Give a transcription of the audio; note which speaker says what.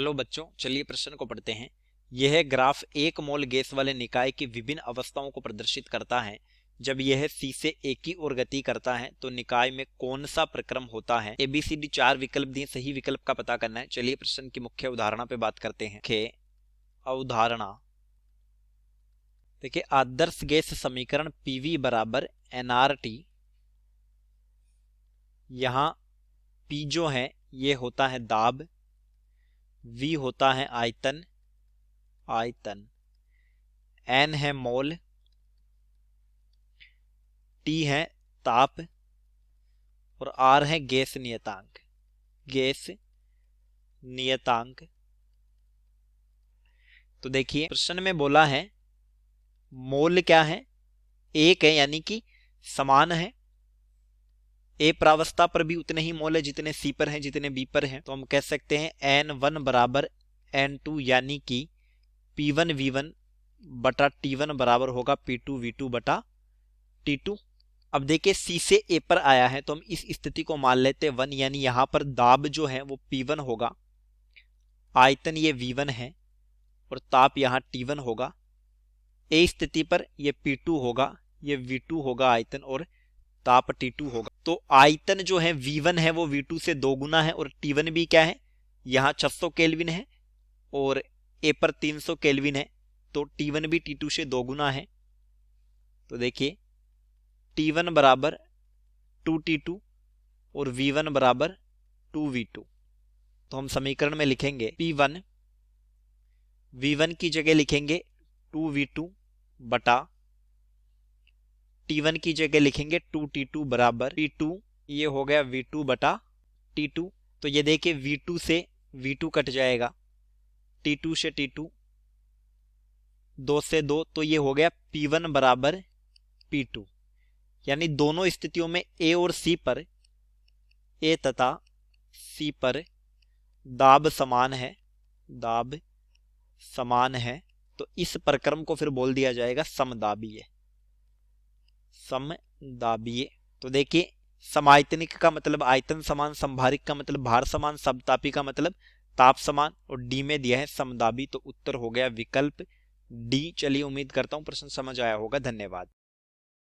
Speaker 1: Hello बच्चों, चलिए प्रश्न को पढ़ते हैं। यह ग्राफ एक मोल गैस वाले निकाय की विभिन्न अवस्थाओं को प्रदर्शित करता है। जब यह C से A की ओर गति करता है तो निकाय में कौन सा प्रक्रम होता है। ABCD 4 विकल्प दिए, सही विकल्प का पता करना है। चलिए प्रश्न की मुख्य अवधारणा पे बात करते हैं। मुख्य अवधारणा देखिए, आदर्श गैस समीकरण PV बराबर nRT। यहां P जो है ये होता है दाब, V होता है आयतन, N है मोल, T है ताप और R है गैस नियतांक। तो देखिए प्रश्न में बोला है मोल क्या है, एक है, यानी कि समान है। A प्रावस्था पर भी उतने ही मोल है जितने C पर हैं, जितने B पर हैं। तो हम कह सकते हैं N1 बराबर N2, यानी कि P1 V1 बटा T1 बराबर होगा P2 V2 बटा T2। अब देखिए C से A पर आया है तो हम इस स्थिति को मान लेते हैं 1, यानी यहां पर दाब जो है वो P1 होगा, आयतन ये V1 है और ताप यहां T1 होगा। A स्थिति पर ये P2 होगा, ये V2 होगा आयतन, और ताप T2 होगा। तो आयतन जो है V1 है वो V2 से 2 गुना है, और T1 भी क्या है, यहां 600 केल्विन है और A पर 300 केल्विन है, तो T1 भी T2 से 2 गुना है। तो देखिए T1 बराबर 2T2 और V1 बराबर 2V2। तो हम समीकरण में लिखेंगे P1 V1 की जगह लिखेंगे 2V2 बटा T1 की जगह लिखेंगे 2T2 बराबर T2, ये हो गया V2 बटा T2। तो ये देखिए V2 से V2 कट जाएगा, T2 से T2, 2 से 2, तो ये हो गया P1 बराबर P2। यानी दोनों स्थितियों में A और C पर, A तथा C पर दाब समान है, तो इस प्रक्रम को फिर बोल दिया जाएगा समदाबीय। तो देखिए समायतनिक का मतलब आयतन समान, समभारिक का मतलब भार समान, समतापी का मतलब ताप समान, और डी में दिया है समदाबी। तो उत्तर हो गया विकल्प डी। चलिए उम्मीद करता हूं प्रश्न समझ आया होगा। धन्यवाद।